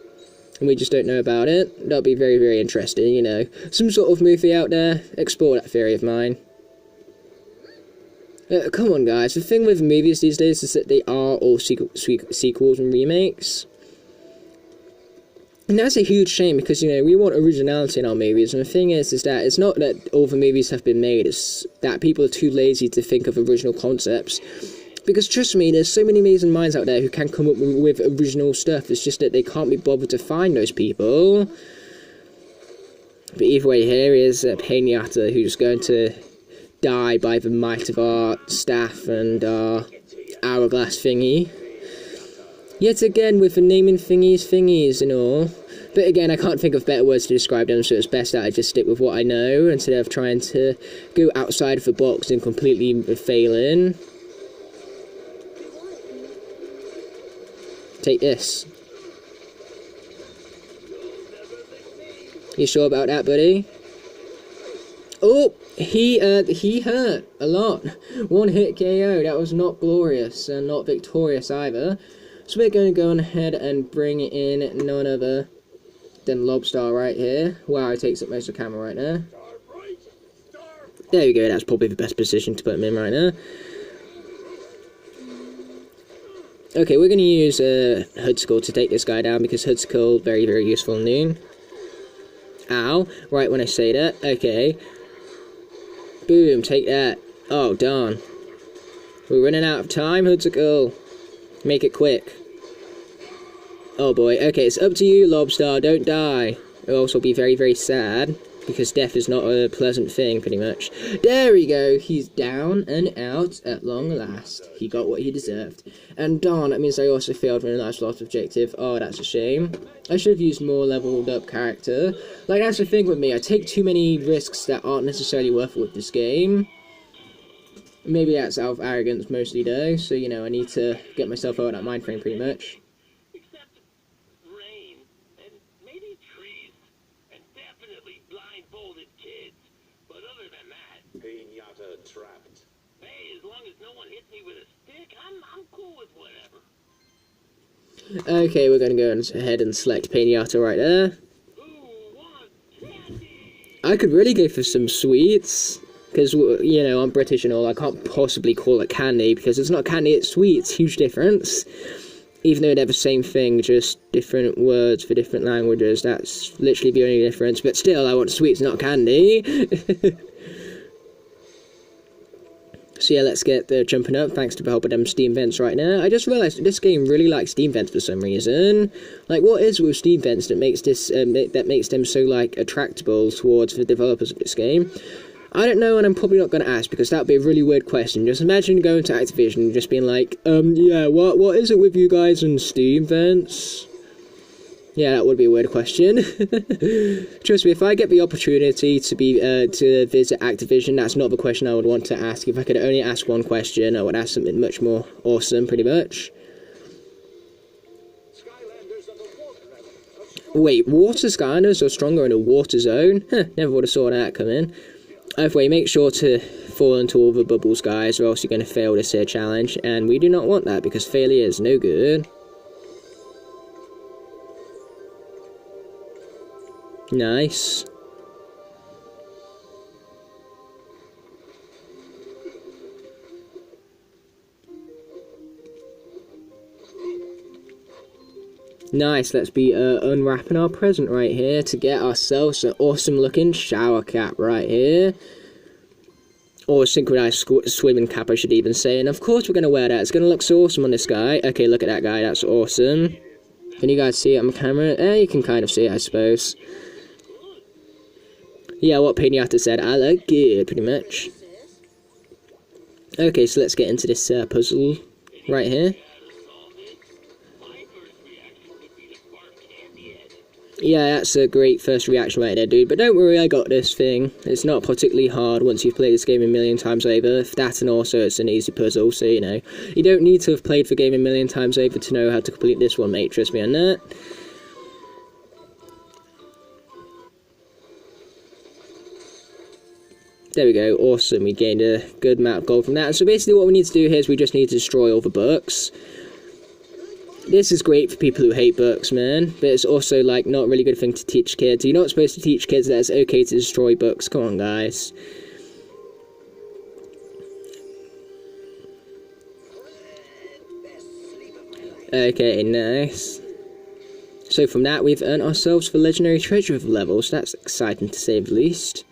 and we just don't know about it, that'll be very, very interesting, you know. Some sort of movie out there, explore that theory of mine. Come on guys, the thing with movies these days is that they are all sequels and remakes. And that's a huge shame, because, you know, we want originality in our movies, and the thing is that it's not that all the movies have been made, it's that people are too lazy to think of original concepts. Because trust me, there's so many amazing minds out there who can come up with original stuff, it's just that they can't be bothered to find those people. But either way, here is Pinata, who's going to die by the might of our staff and our hourglass thingy. Yet again, with the naming thingies and all. But again, I can't think of better words to describe them, so it's best that I just stick with what I know, instead of trying to go outside of the box and completely failing. Take this. You sure about that, buddy? Oh, he hurt a lot. One hit KO, that was not glorious, and not victorious either. So we're going to go ahead and bring in none other than Lobstar right here. Wow, it takes up most of the camera right now. There we go, that's probably the best position to put him in right now. Okay, we're going to use Hoodsicle to take this guy down, because Hoodsicle, very, very useful in noon. Ow, right when I say that. Okay. Boom, take that. Oh, darn. We're running out of time, Hoodsicle. Make it quick. Oh boy, okay, it's up to you, Lobstar, don't die. It'll also be very, very sad. because death is not a pleasant thing, pretty much. There we go, he's down and out at long last. He got what he deserved. And darn, that means I also failed my last lot objective. Oh, that's a shame. I should have used more leveled up character. Like, that's the thing with me, I take too many risks that aren't necessarily worth it with this game. Maybe that's out of arrogance mostly though, so you know, I need to get myself out of that mind frame pretty much. Except rain, and maybe trees, and definitely blindfolded kids. But other than that... Pinata trapped. Hey, as long as no one hits me with a stick, I'm cool with whatever. Okay, we're gonna go ahead and select Pinata right there. Who wants candy? I could really go for some sweets. Because, you know, I'm British and all, I can't possibly call it candy, because it's not candy, it's sweets, huge difference. Even though they're the same thing, just different words for different languages, that's literally the only difference. But still, I want sweets, not candy. So yeah, let's get the jumping up, thanks to the help of them steam vents right now. I just realised that this game really likes steam vents for some reason. Like, what is with steam vents that makes this, that makes them so, like, attractable towards the developers of this game? I don't know, and I'm probably not going to ask, because that would be a really weird question. Just imagine going to Activision and just being like, yeah, what is it with you guys and Steam vents? Yeah, that would be a weird question. Trust me, if I get the opportunity to visit Activision, that's not the question I would want to ask. If I could only ask one question, I would ask something much more awesome, pretty much. Skylanders are the water element. Wait, water Skylanders are stronger in a water zone? Huh, never would have saw that coming. Either way, make sure to fall into all the bubbles, guys, or else you're going to fail this here challenge, and we do not want that, because failure is no good. Nice. Nice, let's be unwrapping our present right here to get ourselves an awesome looking shower cap right here. Or a synchronized swimming cap, I should even say. And of course we're going to wear that. It's going to look so awesome on this guy. Okay, look at that guy. That's awesome. Can you guys see it on the camera? You can kind of see it, I suppose. Yeah, what Pinata said. I look good, pretty much. Okay, so let's get into this puzzle right here. Yeah, that's a great first reaction right there, dude. But don't worry, I got this thing. It's not particularly hard once you've played this game a million times over. That and also it's an easy puzzle, so, you know. You don't need to have played the game a million times over to know how to complete this one, mate. Trust me on that. There we go. Awesome. We gained a good amount of gold from that. So basically what we need to do here is we just need to destroy all the books. This is great for people who hate books, man, but it's also, like, not a really good thing to teach kids. You're not supposed to teach kids that it's okay to destroy books. Come on, guys. Okay, nice. So from that, we've earned ourselves the legendary treasure of the level, so that's exciting to say the least.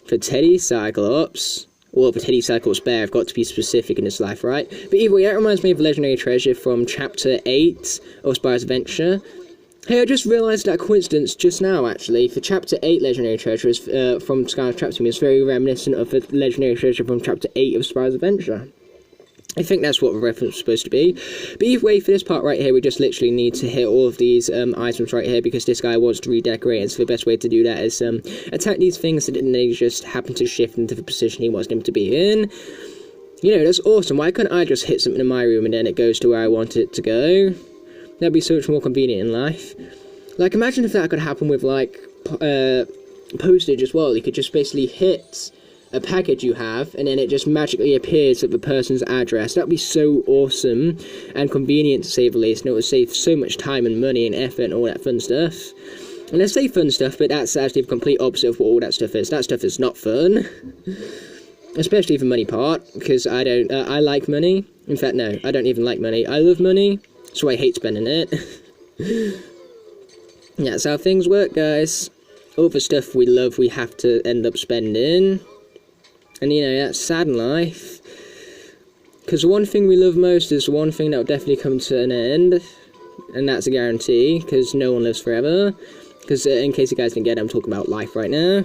For Teddy Cyclops... Well, for Teddy Cyclops Bear, I've got to be specific in this life, right? But either way, that reminds me of Legendary Treasure from Chapter 8 of Spyro's Adventure. Hey, I just realised that coincidence just now, actually. For Chapter 8 Legendary Treasure is, from Skylanders Chapter, is very reminiscent of the Legendary Treasure from Chapter 8 of Spyro's Adventure. I think that's what the reference was supposed to be. But either way, for this part right here, we just literally need to hit all of these items right here, because this guy wants to redecorate, and so the best way to do that is attack these things that they just happen to shift into the position he wants them to be in. You know, that's awesome. Why couldn't I just hit something in my room and then it goes to where I want it to go? That'd be so much more convenient in life. Like, imagine if that could happen with, like, postage as well. You could just basically hit a package you have, and then it just magically appears at the person's address. That'd be so awesome and convenient, to say the least, and it would save so much time and money and effort and all that fun stuff. And I say fun stuff, but that's actually the complete opposite of what all that stuff is. That stuff is not fun. Especially the money part, because I don't, I like money. In fact, no, I don't even like money. I love money, so I hate spending it. Yeah, that's how things work, guys. All the stuff we love, we have to end up spending. And, you know, that's sad in life. Because the one thing we love most is the one thing that will definitely come to an end. And that's a guarantee, because no one lives forever. Because in case you guys didn't get it, I'm talking about life right now.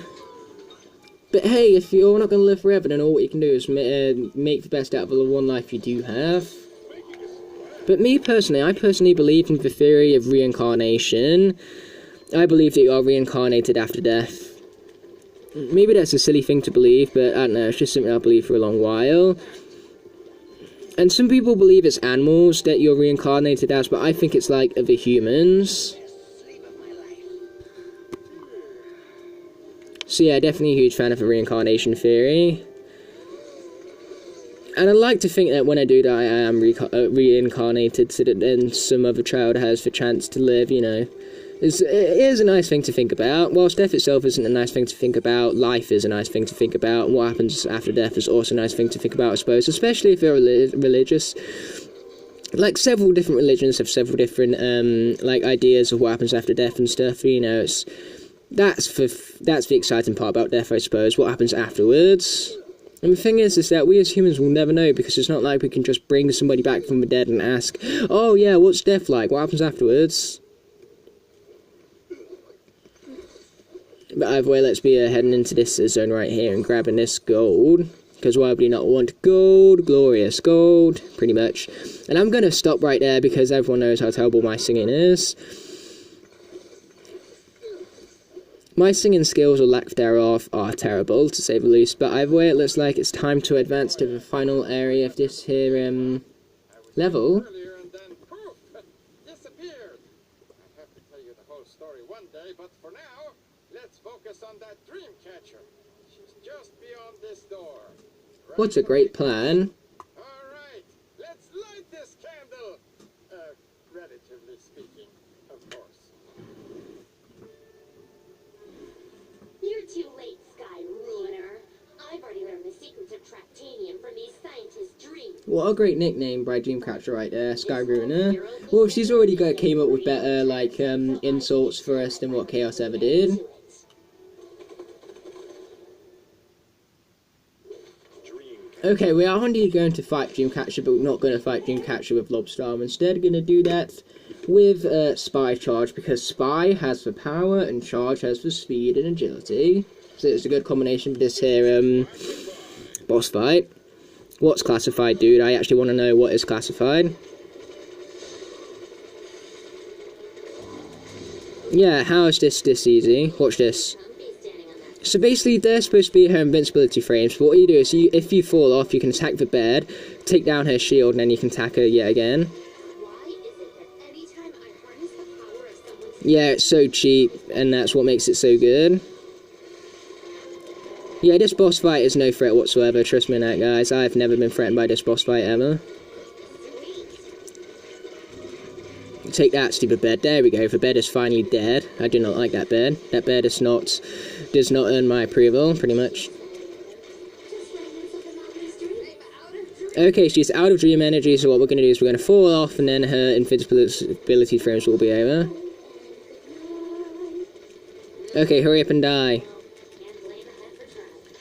But hey, if you're not going to live forever, then all what you can do is make the best out of the one life you do have. But me personally, I personally believe in the theory of reincarnation. I believe that you are reincarnated after death. Maybe that's a silly thing to believe, but I don't know, it's just something I believe for a long while. And some people believe it's animals that you're reincarnated as, but I think it's like other humans. So yeah, definitely a huge fan of the reincarnation theory. And I like to think that when I do die, I am reincarnated so that then some other child has the chance to live, you know. It is a nice thing to think about. Whilst death itself isn't a nice thing to think about, life is a nice thing to think about, and what happens after death is also a nice thing to think about, I suppose, especially if you're religious. Like, several different religions have several different, like, ideas of what happens after death and stuff, you know, that's the exciting part about death, I suppose, what happens afterwards. And the thing is that we as humans will never know, because it's not like we can just bring somebody back from the dead and ask, oh yeah, what's death like, what happens afterwards? But either way, let's be heading into this zone right here and grabbing this gold. Because why would you not want gold? Glorious gold, pretty much. And I'm going to stop right there because everyone knows how terrible my singing is. My singing skills, or lack thereof, are terrible, to say the least. But either way, it looks like it's time to advance to the final area of this here level. Earlier and then poof, disappeared. I have to tell you the whole story one day, but for now, let's focus on that dream catcher. She's just beyond this door. What's a great plan? All right, let's light this candle. Relatively speaking, of course. You're too late, Sky Ruiner. I've already learned the secrets of Tractanium from these scientists' dreams. What a great nickname by Dreamcatcher right there, Sky Ruiner. Well, she's already came up with better, like, insults for us than what Chaos ever did. Okay, we are indeed going to fight Dreamcatcher, but we're not going to fight Dreamcatcher with Lobstar. I'm instead going to do that with Spy Charge, because Spy has the power and Charge has the speed and agility. So it's a good combination for this here boss fight. What's classified, dude? I actually want to know what is classified. Yeah, how is this easy? Watch this. So basically, they're supposed to be her invincibility frames, but what you do is, if you fall off, you can attack the bed, take down her shield, and then you can attack her yet again. Yeah, it's so cheap, and that's what makes it so good. Yeah, this boss fight is no threat whatsoever, trust me on that, guys. I've never been threatened by this boss fight, ever. Take that, stupid bed. There we go, the bed is finally dead. I do not like that bed. That bed does not earn my approval, pretty much. Okay, she's out of dream energy, so what we're going to do is we're going to fall off, and then her invincibility frames will be over. Okay, hurry up and die.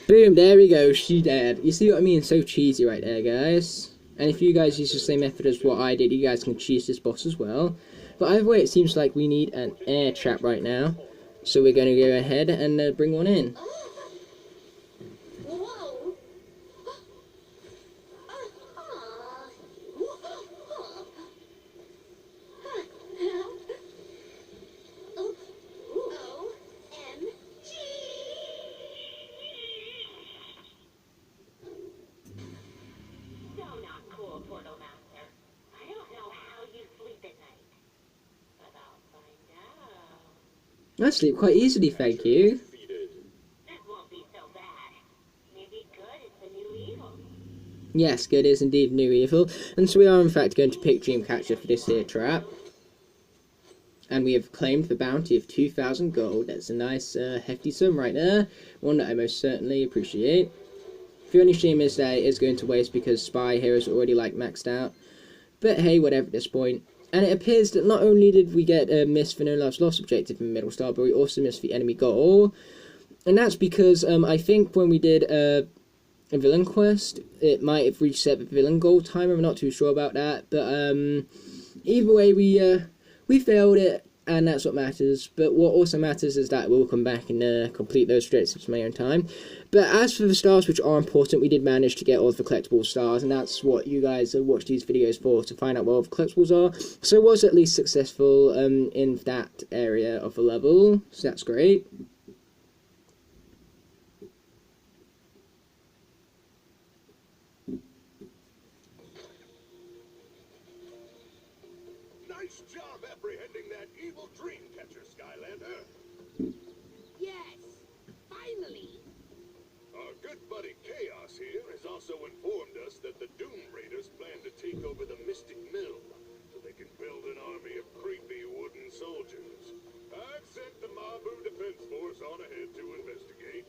Boom, there we go, she's dead. You see what I mean? So cheesy right there, guys. And if you guys use the same method as what I did, you guys can cheese this boss as well. But either way, it seems like we need an air trap right now. So we're going to go ahead and bring one in. I sleep quite easily, thank you. Yes, good is indeed new evil. And so we are in fact going to pick Dreamcatcher for this here trap. And we have claimed the bounty of 2,000 gold. That's a nice hefty sum right there. One that I most certainly appreciate. The only shame is that it is going to waste because Spy here is already like maxed out. But hey, whatever at this point. And it appears that not only did we get a miss for No Love's Lost objective in Middle Star, but we also missed the enemy goal. And that's because I think when we did a villain quest, it might have reset the villain goal timer. I'm not too sure about that. But either way, we failed it. and that's what matters. But what also matters is that we'll come back and complete those objectives in my own time. But as for the stars, which are important, we did manage to get all of the collectible stars, and that's what you guys watch these videos for, to find out what all the collectibles are. So I was at least successful in that area of the level, so that's great. Nice job apprehending that evil dream catcher, Skylander. Yes, finally. Our good buddy Chaos here has also informed us that the Doom Raiders plan to take over the Mystic Mill, so they can build an army of creepy wooden soldiers. I've sent the Mabu Defense Force on ahead to investigate.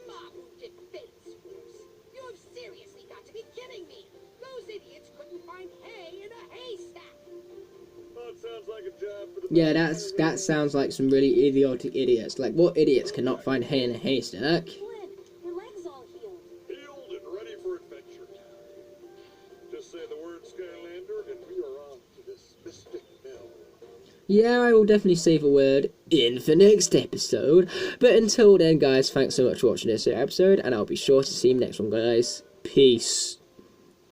Mabu Defense Force. You've seriously got to be kidding me. Those idiots couldn't find hay in a haystack. That sounds like a job for the Yeah, that sounds like some really idiotic idiots. Like, what idiots cannot find hay in a haystack? Flynn, your leg's all healed. Healed and ready for adventure time. Just say the word, Skylander, and we are off to this Mystic Mill. Yeah, I will definitely say the word in the next episode. But until then, guys, thanks so much for watching this episode, and I'll be sure to see you next one, guys. Peace.